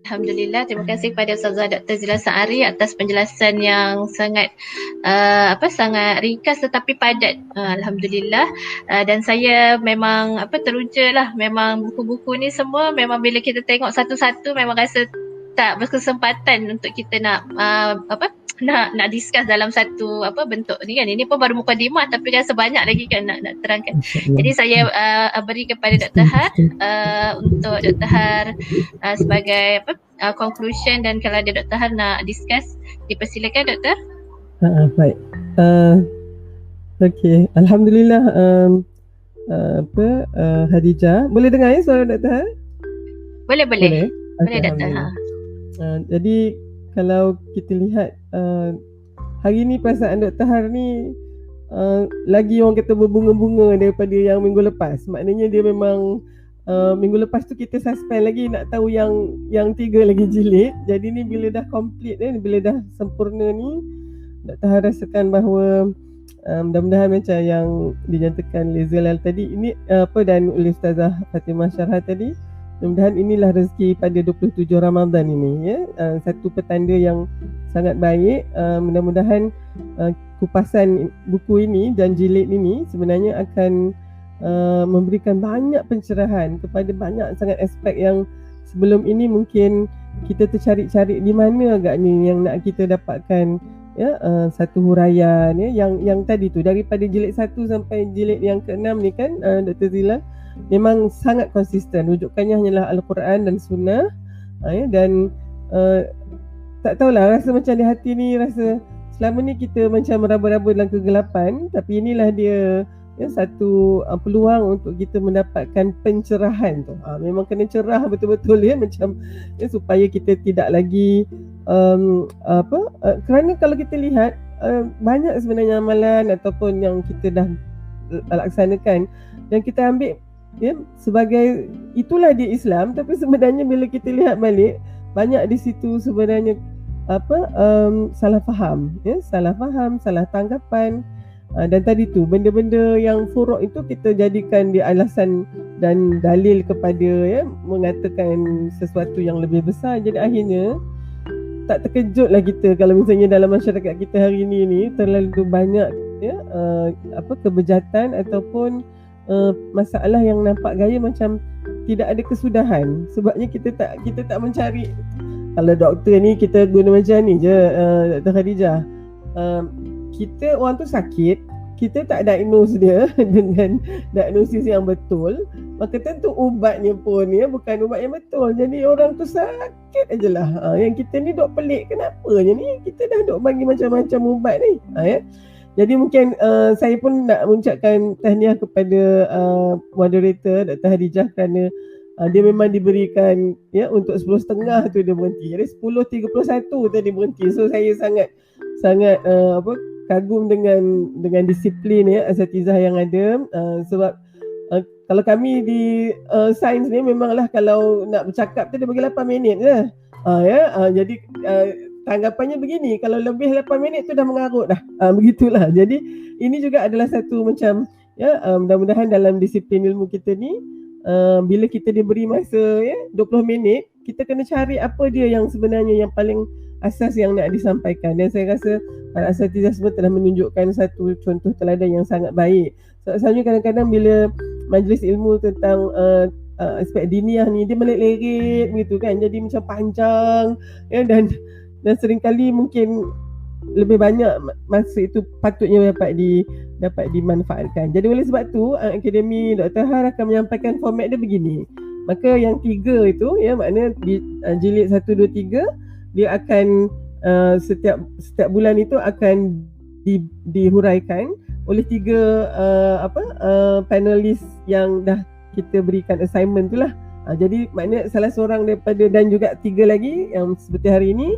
Alhamdulillah, terima kasih kepada Ustazah Dr. Zila Sa'ari atas penjelasan yang sangat sangat ringkas tetapi padat. Alhamdulillah. Dan saya memang teruja lah, memang buku-buku ni semua memang bila kita tengok satu-satu memang rasa tak berkesempatan untuk kita nak discuss dalam satu bentuk ni kan. Ini pun baru mukadimah tapi rasa banyak lagi kan nak terangkan. Jadi saya beri kepada Dr. Har untuk Dr. Har sebagai conclusion, dan kalau ada Dr. Har nak discuss, dipersilakan Dr. Baik. Okey, alhamdulillah. Hadijah, boleh dengar ya suara Dr. Har? Boleh. Boleh Dr. Har. Jadi kalau kita lihat hari ni perasaan Dr. Har ni lagi orang kata berbunga-bunga daripada yang minggu lepas. Maknanya dia memang minggu lepas tu kita suspend lagi nak tahu yang 3 lagi jilid. Jadi ni bila dah complete bila dah sempurna ni, Dr. Har rasakan bahawa mudah-mudahan macam yang dinyatakan Lizal tadi ini dan oleh Ustazah Fatimah Syarah tadi, mudah-mudahan inilah rezeki pada 27 Ramadan ini ya. Satu petanda yang sangat baik. Mudah-mudahan kupasan buku ini dan jilid ini sebenarnya akan memberikan banyak pencerahan kepada banyak sangat aspek yang sebelum ini mungkin kita tercari-cari di mana agaknya yang nak kita dapatkan ya, satu huraian ya, yang tadi tu daripada jilid 1 sampai jilid yang ke-6 ni kan, Dr. Zila memang sangat konsisten, rujukannya hanyalah Al-Quran dan Sunnah ya, dan tak tahulah, rasa macam di hati ni rasa selama ni kita macam meraba-raba dalam kegelapan, tapi inilah dia ya, satu peluang untuk kita mendapatkan pencerahan tu. Memang kena cerah betul-betul ya, macam ya, supaya kita tidak lagi kerana kalau kita lihat banyak sebenarnya amalan ataupun yang kita dah laksanakan dan kita ambil ya, sebagai itulah dia Islam, tapi sebenarnya bila kita lihat balik banyak di situ sebenarnya salah faham ya, salah tanggapan, dan tadi tu benda-benda yang furuk itu kita jadikan dia alasan dan dalil kepada ya, mengatakan sesuatu yang lebih besar. Jadi akhirnya tak terkejutlah kita kalau misalnya dalam masyarakat kita hari ni terlalu banyak ya, kebejatan ataupun masalah yang nampak gaya macam tidak ada kesudahan. Sebabnya kita tak mencari. Kalau doktor ni kita guna macam ni je, Dr. Khadijah. Kita orang tu sakit, kita tak diagnose dia dengan diagnosis yang betul, maka tentu ubatnya pun ya bukan ubat yang betul. Jadi orang tu sakit ajalah. Yang kita ni dok pelik, kenapanya ni kita dah dok bagi macam-macam ubat ni ya. Jadi mungkin saya pun nak mengucapkan tahniah kepada moderator Dr. Hadijah kerana dia memang diberikan ya untuk 10.30 tu dia berhenti. Jadi 10.31 tadi berhenti. So saya sangat kagum dengan disiplin ya asatizah yang ada, sebab kalau kami di sains ni memanglah kalau nak bercakap tu dia bagi 8 minit je. Jadi tanggapannya begini, kalau lebih 8 minit tu dah mengarut dah. Begitulah. Jadi ini juga adalah satu macam ya, mudah-mudahan dalam disiplin ilmu kita ni bila kita diberi masa ya 20 minit, kita kena cari apa dia yang sebenarnya yang paling asas yang nak disampaikan. Dan saya rasa para asatizah semua telah menunjukkan satu contoh teladan yang sangat baik. Soalnya kadang-kadang bila majlis ilmu tentang aspek diniah ni dia melet-lerit begitu kan, jadi macam panjang ya, dan seringkali mungkin lebih banyak masa itu patutnya dapat dimanfaatkan. Jadi oleh sebab tu Akademi Dr. Har akan menyampaikan format dia begini. Maka yang 3 itu ya, maknanya di jilid 1, 2, 3 dia akan setiap bulan itu akan dihuraikan oleh 3 panelis yang dah kita berikan assignment tu lah. Jadi maknanya salah seorang daripada dan juga 3 lagi yang seperti hari ini,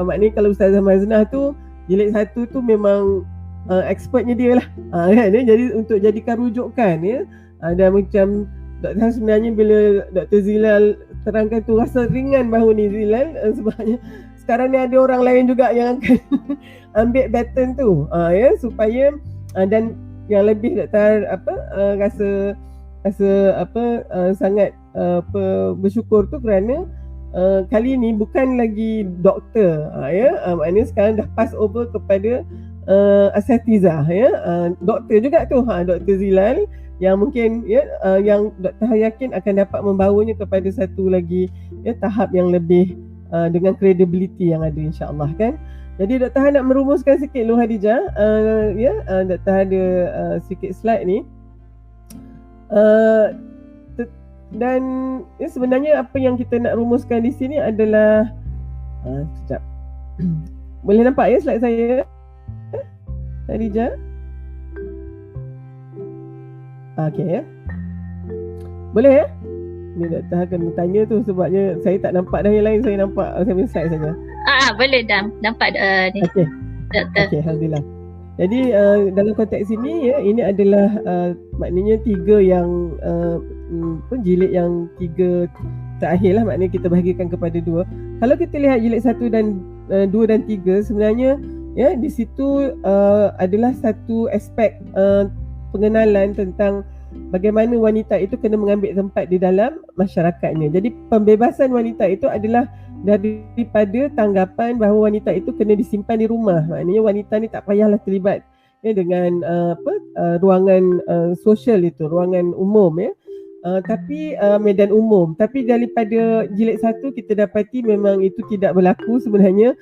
maknanya kalau Ustazah Maznah tu jilid 1 tu memang expertnya dia lah kan, ya? Jadi untuk jadikan rujukan ya, dan macam Dr. sebenarnya bila Dr. Zilal terangkan tu rasa ringan bahu ni Zilal, sebabnya sekarang ni ada orang lain juga yang akan ambil baton tu ya, supaya dan yang lebih Dr. rasa sangat bersyukur tu kerana kali ni bukan lagi doktor, maknanya sekarang dah pass over kepada asatizah, doktor juga tu, Dr. Zilal, yang mungkin yang Dr. Yakin akan dapat membawanya kepada satu lagi tahap yang lebih dengan credibility yang ada, insya-Allah kan. Jadi Dr. Han nak merumuskan sikit Lu Hadijah, Dr. ada sikit slide ni. Dan sebenarnya apa yang kita nak rumuskan di sini adalah sekejap. Boleh nampak ya slide saya, Hadijah? Okey ya. Boleh ya? Ni Dr. akan bertanya tu sebabnya saya tak nampak dah yang lain, saya nampak saya punya slide saja. Boleh dah nampak ni. Okey. Okey, alhamdulillah. Jadi dalam konteks ini ini adalah maknanya 3 yang jilid yang 3 terakhir lah, maknanya kita bahagikan kepada 2. Kalau kita lihat jilid 1 dan 2 dan 3, sebenarnya di situ adalah satu aspek pengenalan tentang bagaimana wanita itu kena mengambil tempat di dalam masyarakatnya. Jadi pembebasan wanita itu adalah daripada tanggapan bahawa wanita itu kena disimpan di rumah. Maknanya wanita ni tak payahlah terlibat dengan ruangan sosial itu, ruangan umum tapi medan umum. Tapi daripada jilid 1 kita dapati memang itu tidak berlaku sebenarnya.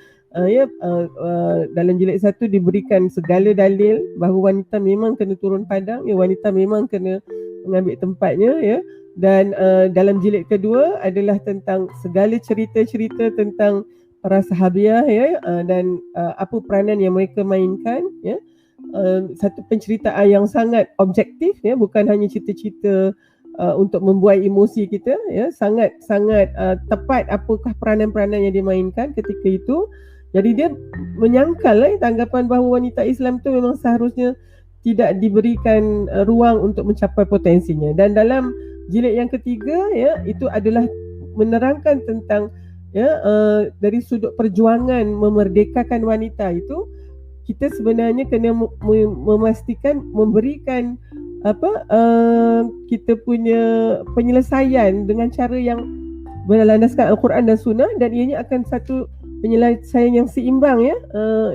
Dalam jilid 1 diberikan segala dalil bahawa wanita memang kena turun padang, wanita memang kena mengambil tempatnya dan dalam jilid kedua adalah tentang segala cerita-cerita tentang para sahabiah dan apa peranan yang mereka mainkan satu penceritaan yang sangat objektif bukan hanya cerita-cerita untuk membuai emosi kita sangat tepat apakah peranan-peranan yang dimainkan ketika itu. Jadi dia menyangkal tanggapan bahawa wanita Islam tu memang seharusnya tidak diberikan ruang untuk mencapai potensinya. Dan dalam jilid yang ketiga itu adalah menerangkan tentang dari sudut perjuangan memerdekakan wanita itu, kita sebenarnya kena memastikan memberikan kita punya penyelesaian dengan cara yang berlandaskan Al-Quran dan Sunnah, dan ianya akan satu penyelesaian yang seimbang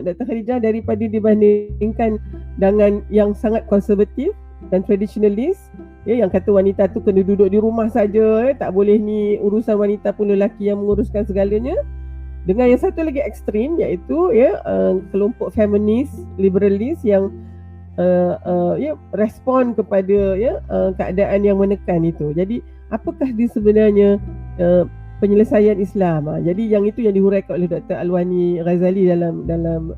Dr. Khadijah, daripada dibandingkan dengan yang sangat konservatif dan tradisionalis yang kata wanita tu kena duduk di rumah saja, tak boleh ni urusan wanita pun lelaki yang menguruskan segalanya. Dengan yang satu lagi ekstrim iaitu kelompok feminis, liberalis yang respon kepada keadaan yang menekan itu. Jadi apakah dia sebenarnya penyelesaian Islam? Jadi yang itu yang dihuraikan oleh Dr. Alwani Ghazali dalam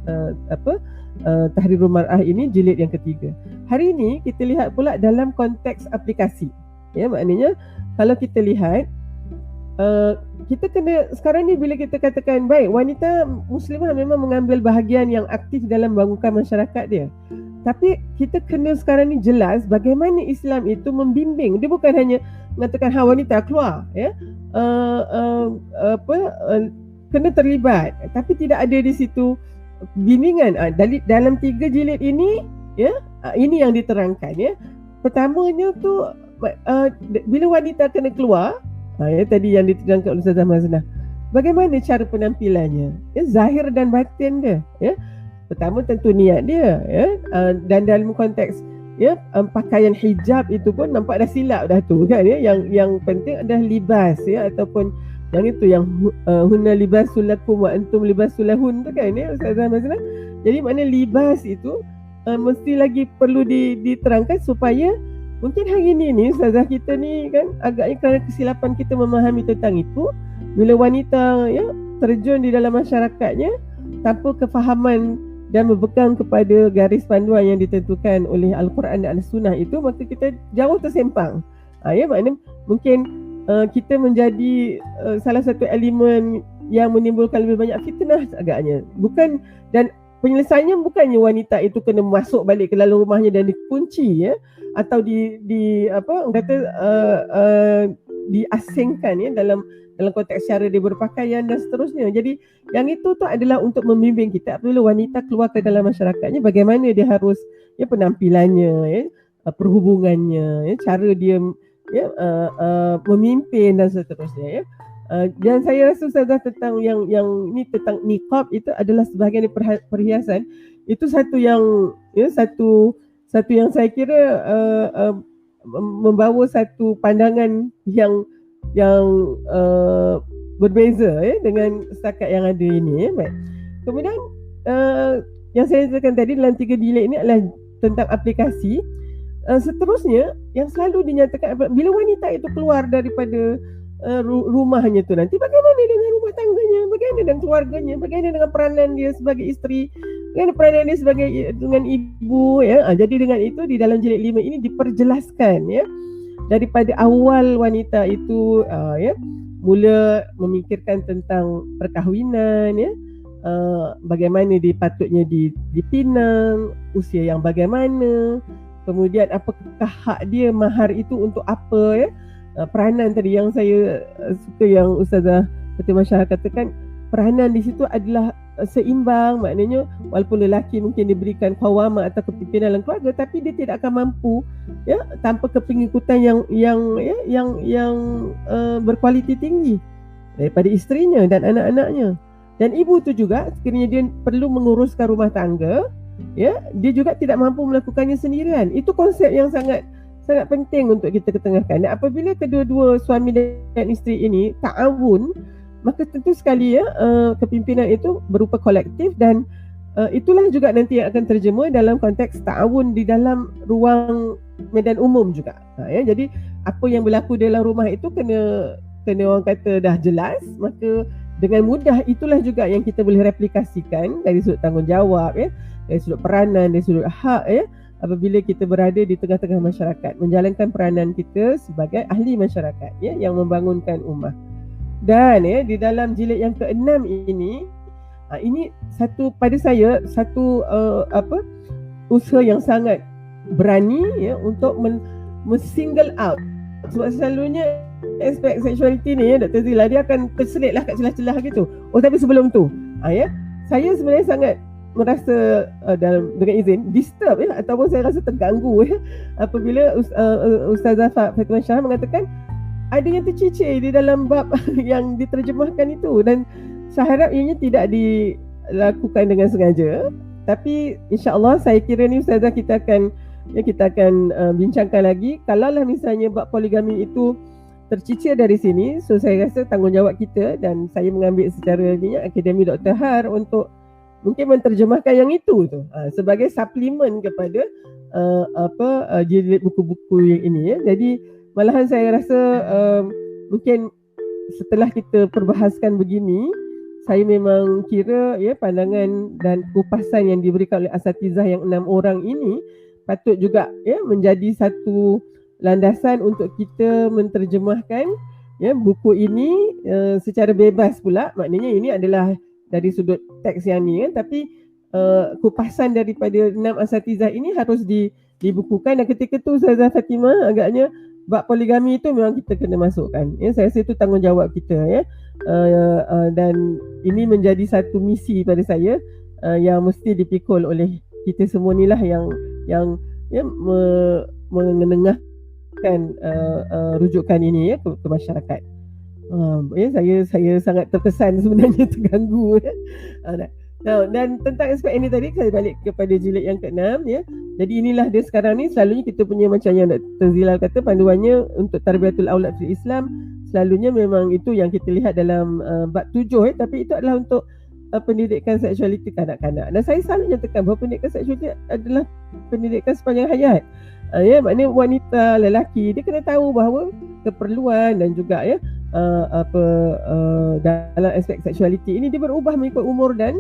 Tahrirul Mar'ah ini jilid yang ketiga. Hari ini kita lihat pula dalam konteks aplikasi. Maknanya kalau kita lihat kita kena sekarang ni bila kita katakan baik wanita muslimah memang mengambil bahagian yang aktif dalam bangunkan masyarakat dia. Tapi kita kena sekarang ni jelas bagaimana Islam itu membimbing. Dia bukan hanya mengatakan wanita keluar kena terlibat, tapi tidak ada di situ bimbingan. Dalam 3 jilid ini ini yang diterangkan pertamanya tu bila wanita kena keluar tadi yang diterangkan oleh Ustazah Maznah, bagaimana cara penampilannya, zahir dan batin dia pertama tentu niat dia dan dalam konteks pakaian hijab itu pun nampak dah silap dah tu kan yang penting adalah libas ataupun yang itu yang hunna libasul lakum wa antum libasul lahun tu kan Ustazah Maznah. Jadi makna libas itu mesti lagi perlu diterangkan supaya mungkin hari ni Ustazah kita ni kan agaknya kerana kesilapan kita memahami tentang itu, bila wanita terjun di dalam masyarakatnya tanpa kefahaman dan berpegang kepada garis panduan yang ditentukan oleh Al-Quran dan Al-Sunnah itu, maka kita jauh tersempang. Maknanya mungkin kita menjadi salah satu elemen yang menimbulkan lebih banyak fitnah agaknya. Dan penyelesaiannya bukannya wanita itu kena masuk balik ke dalam rumahnya dan dikunci atau diasingkan dalam konteks cara dia berpakaian dan seterusnya. Jadi yang itu tu adalah untuk membimbing kita apabila wanita keluar ke dalam masyarakatnya, bagaimana dia harus penampilannya, perhubungannya, cara dia memimpin dan seterusnya Dan saya rasa Ustazah tentang yang ni tentang niqab itu adalah sebahagian perhiasan. Itu satu yang satu yang saya kira membawa satu pandangan yang berbeza dengan setakat yang ada ini. Baik. Kemudian yang saya katakan tadi dalam 3 jilid ini adalah tentang aplikasi. Seterusnya yang selalu dinyatakan bila wanita itu keluar daripada rumahnya tu nanti, bagaimana dengan rumah tangganya, bagaimana dengan keluarganya, bagaimana dengan peranan dia sebagai isteri, bagaimana peranan dia sebagai dengan ibu, ya. Jadi dengan itu di dalam jilid 5 ini diperjelaskan, ya, daripada awal wanita itu mula memikirkan tentang perkahwinan, ya, bagaimana dia patutnya dipinang, usia yang bagaimana, kemudian apakah hak dia, mahar itu untuk apa, ya. Peranan tadi yang saya suka yang Ustazah Fatimah Syah katakan, peranan di situ adalah seimbang, maknanya walaupun lelaki mungkin diberikan qawamah atau kepimpinan dalam keluarga, tapi dia tidak akan mampu, ya, tanpa kepengikutan yang berkualiti tinggi daripada isterinya dan anak-anaknya. Dan ibu tu juga sekiranya dia perlu menguruskan rumah tangga, ya, dia juga tidak mampu melakukannya sendirian. Itu konsep yang sangat penting untuk kita ketengahkan. Dan apabila kedua-dua suami dan isteri ini ta'awun, maka tentu sekali, ya, kepimpinan itu berupa kolektif, dan itulah juga nanti yang akan terjemah dalam konteks ta'awun di dalam ruang medan umum juga. Ya, jadi apa yang berlaku dalam rumah itu kena orang kata dah jelas, maka dengan mudah itulah juga yang kita boleh replikasikan dari sudut tanggungjawab, ya, dari sudut peranan, dari sudut hak, ya, apabila kita berada di tengah-tengah masyarakat, menjalankan peranan kita sebagai ahli masyarakat, ya, yang membangunkan ummah. Dan, ya, di dalam jilid yang ke-6 ini satu pada saya satu usaha yang sangat berani, ya, untuk single out. Sebab selalunya aspek seksualiti ni, ya, Dr. Zila, dia akan terselitlah kat celah-celah gitu. Oh, tapi sebelum tu, ya, saya sebenarnya sangat merasa dengan izin disturb, ya, ataupun saya rasa terganggu, ya, apabila Ustazah Fatimah Syah mengatakan ada yang tercicir di dalam bab yang diterjemahkan itu, dan saya harap ianya tidak dilakukan dengan sengaja. Tapi insya-Allah saya kira ni Ustazah kita akan bincangkan lagi. Kalaulah misalnya bab poligami itu tercicir dari sini, so saya rasa tanggungjawab kita, dan saya mengambil secara Akademi Dr. Har untuk mungkin menterjemahkan yang itu tu sebagai suplemen kepada jilid buku-buku yang ini, ya. Jadi malahan saya rasa mungkin setelah kita perbahaskan begini, saya memang kira, ya, pandangan dan kupasan yang diberikan oleh asatizah yang 6 orang ini patut juga, ya, menjadi satu landasan untuk kita menterjemahkan, ya, buku ini secara bebas pula. Maknanya ini adalah dari sudut teks yang ni, kan, tapi kupasan daripada 6 asatizah ini harus dibukukan. Dan ketika tu Ustazah Fatimah, agaknya bab poligami itu memang kita kena masukkan, ya. Saya rasa itu tanggungjawab kita, ya. Dan ini menjadi satu misi pada saya yang mesti dipikul oleh kita semua ni lah, yang ya, mengenengahkan rujukan ini, ya, ke masyarakat. Ya, saya sangat terkesan sebenarnya, terganggu, ya. Dan tentang aspek ini tadi, saya balik kepada jilid yang ke-6, ya. Jadi inilah dia sekarang ni, selalunya kita punya macam yang Dr. Zilal kata, panduannya untuk tarbiyatul aulad fil Islam, selalunya memang itu yang kita lihat dalam bab 7, ya. Tapi itu adalah untuk pendidikan seksualiti kanak-kanak. Dan saya selalu nyatakan bahawa pendidikan seksualiti adalah pendidikan sepanjang hayat. Ya, maknanya wanita, lelaki, dia kena tahu bahawa keperluan dan juga, ya, dalam aspek seksualiti ini dia berubah mengikut umur dan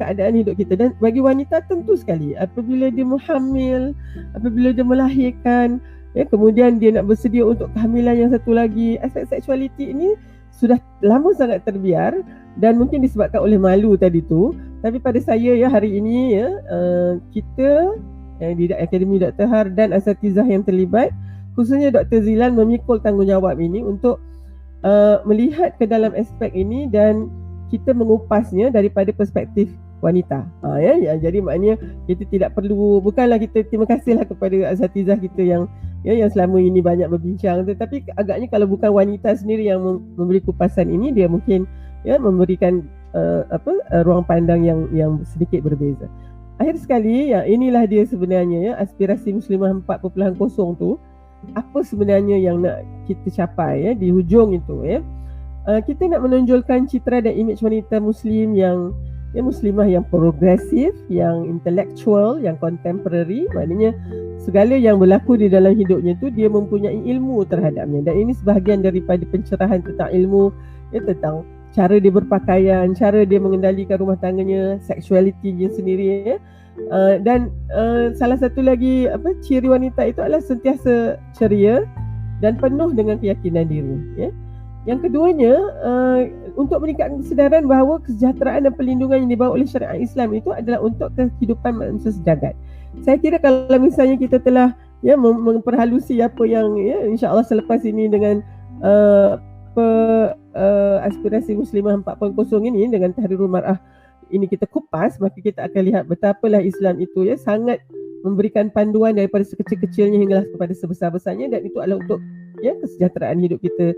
keadaan hidup kita. Dan bagi wanita tentu sekali apabila dia hamil, apabila dia melahirkan, ya, kemudian dia nak bersedia untuk kehamilan yang satu lagi, aspek seksualiti ini sudah lama sangat terbiar dan mungkin disebabkan oleh malu tadi tu. Tapi pada saya, ya, hari ini, ya, kita di Akademi Dr. Har dan asatizah yang terlibat, khususnya Dr. Zilan, memikul tanggungjawab ini untuk melihat ke dalam aspek ini dan kita mengupasnya daripada perspektif wanita. Ya, jadi maknanya kita tidak perlu, bukanlah kita terima kasihlah kepada asatizah kita yang yang selama ini banyak berbincang, tetapi agaknya kalau bukan wanita sendiri yang memberi kupasan ini, dia mungkin memberikan ruang pandang yang sedikit berbeza. Akhir sekali, inilah dia sebenarnya aspirasi Muslimah 4.0 tu. Apa sebenarnya yang nak kita capai di hujung itu kita nak menonjolkan citra dan imej wanita Muslim yang Muslimah yang progresif, yang intellectual, yang contemporary. Maknanya segala yang berlaku di dalam hidupnya tu dia mempunyai ilmu terhadapnya, dan ini sebahagian daripada pencerahan tentang ilmu, tentang cara dia berpakaian, cara dia mengendalikan rumah tangganya, seksualitinya sendiri dan salah satu lagi ciri wanita itu adalah sentiasa ceria dan penuh dengan keyakinan diri. Yang keduanya, untuk meningkatkan kesedaran bahawa kesejahteraan dan perlindungan yang dibawa oleh syariat Islam itu adalah untuk kehidupan manusia sejagat. Saya kira kalau misalnya kita telah memperhalusi apa yang insya-Allah selepas ini dengan aspirasi Muslimah 4.0 ini dengan Tahrirul Mar'ah ini kita kupas, maka kita akan lihat betapalah Islam itu sangat memberikan panduan daripada sekecil-kecilnya hinggalah kepada sebesar-besarnya, dan itu adalah untuk kesejahteraan hidup kita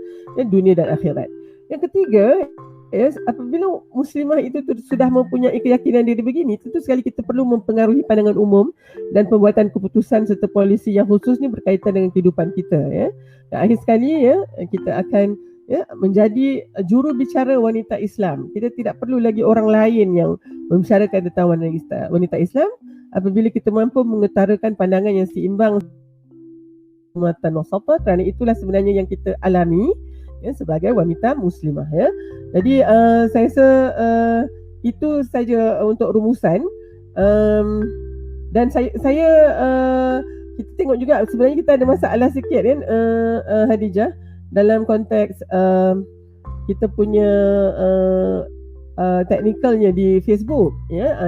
dunia dan akhirat. Yang ketiga, apabila Muslimah itu sudah mempunyai keyakinan diri begini, tentu sekali kita perlu mempengaruhi pandangan umum dan pembuatan keputusan serta polisi yang khusus ni berkaitan dengan kehidupan kita. Dan akhir sekali kita akan menjadi juru bicara wanita Islam. Kita tidak perlu lagi orang lain yang membicarakan tentang wanita Islam apabila kita mampu mengutarakan pandangan yang seimbang matan wasata, kerana itulah sebenarnya yang kita alami sebagai wanita Muslimah. Jadi saya rasa itu saja untuk rumusan, dan saya kita tengok juga sebenarnya kita ada masalah sikit Khadijah, dalam konteks kita punya teknikalnya di Facebook.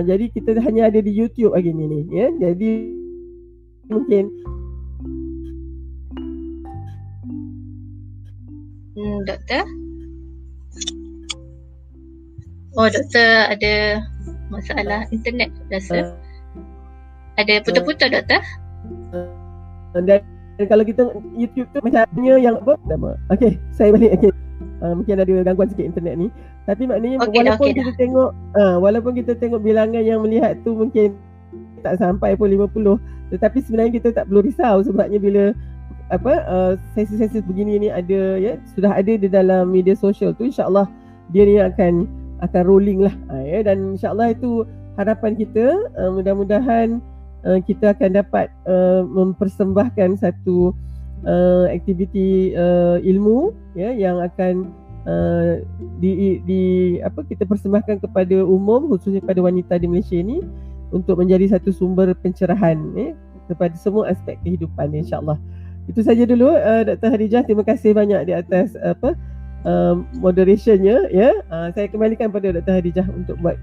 Jadi kita hanya ada di YouTube lagi ni. Jadi mungkin Doktor? Doktor ada masalah internet rasa. Ada putus-putus Doktor? Dan kalau kita YouTube tu macamnya yang apa nama? Okey, saya balik. Okey. Mungkin ada gangguan sikit internet ni. Tapi maknanya walaupun kita tengok bilangan yang melihat tu mungkin tak sampai pun 50, tetapi sebenarnya kita tak perlu risau, sebabnya bila sesi-sesi begini ni sudah ada di dalam media sosial tu, insya-Allah dia ni akan rolling lah. Dan insya-Allah itu harapan kita, mudah-mudahan kita akan dapat mempersembahkan satu aktiviti ilmu yang akan kita persembahkan kepada umum, khususnya kepada wanita di Malaysia ini, untuk menjadi satu sumber pencerahan kepada semua aspek kehidupan, insya-Allah. Itu saja dulu Dr. Khadijah, terima kasih banyak di atas moderationnya. Saya kembalikan pada Dr. Khadijah untuk buat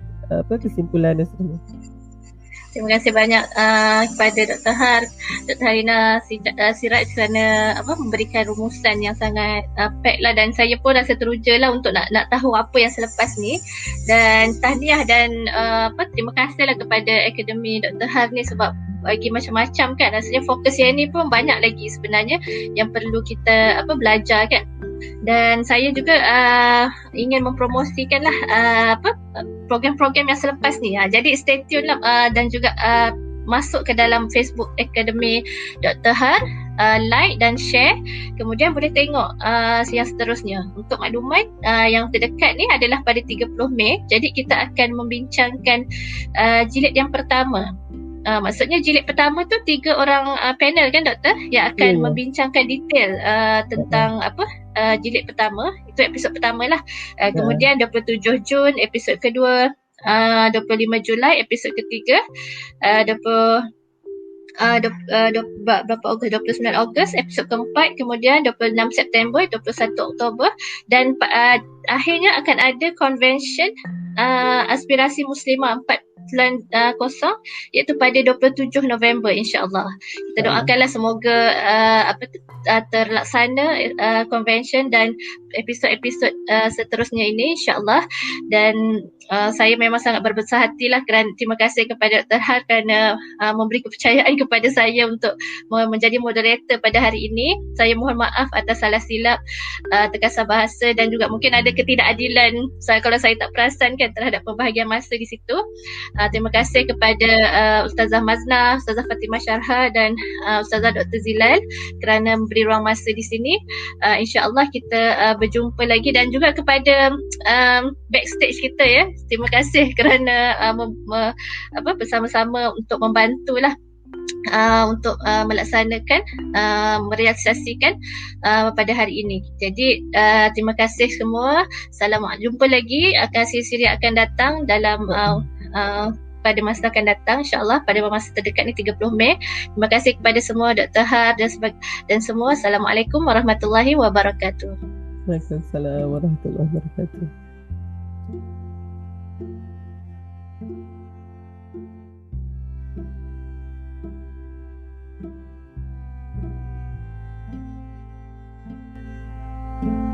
kesimpulan dan seterusnya. Terima kasih banyak kepada Dr. Har, Dr. Harina Siraj kerana memberikan rumusan yang sangat pack lah, dan saya pun rasa teruja lah untuk nak tahu apa yang selepas ni. Dan tahniah dan terima kasih lah kepada Akademi Dr. Har ni, sebab bagi macam-macam kan, rasanya fokus yang ni pun banyak lagi sebenarnya yang perlu kita belajar kan. Dan saya juga ingin mempromosikan lah program-program yang selepas ni. Jadi stay tune lah, dan juga masuk ke dalam Facebook Akademi Dr. Har, like dan share. Kemudian boleh tengok yang seterusnya. Untuk maklumat, yang terdekat ni adalah pada 30 Mei. Jadi kita akan membincangkan jilid yang pertama. Maksudnya jilid pertama tu 3 orang panel kan doktor yang akan membincangkan detail tentang jilid pertama. Itu episod pertama lah. Kemudian 27 Jun episod kedua, 25 Julai episod ketiga, berapa Ogos, 29 Ogos episod keempat, kemudian 26 September, 21 Oktober, dan akhirnya akan ada convention aspirasi Muslimah slot kosong, iaitu pada 27 November insya-Allah. Kita doakanlah semoga terlaksana convention dan episod-episod seterusnya ini insya-Allah. Dan saya memang sangat berbesar hatilah kerana terima kasih kepada Dr. Har kerana memberi kepercayaan kepada saya untuk menjadi moderator pada hari ini. Saya mohon maaf atas salah silap, terkasar bahasa dan juga mungkin ada ketidakadilan kalau saya tak perasankan terhadap pembahagian masa di situ. Terima kasih kepada Ustazah Mazna, Ustazah Fatimah Syarha dan Ustazah Dr. Zilal kerana memberi ruang masa di sini. InsyaAllah kita berjumpa lagi dan juga kepada backstage kita ya. Terima kasih kerana bersama-sama untuk membantulah untuk melaksanakan, merealisasikan pada hari ini. Jadi terima kasih semua. Jumpa lagi siri-siri akan datang dalam pada masa akan datang insyaAllah pada masa terdekat ni 30 Mei. Terima kasih kepada semua Dr. Har dan semua. Assalamualaikum warahmatullahi wabarakatuh. Waalaikumsalam warahmatullahi wabarakatuh. Thank you.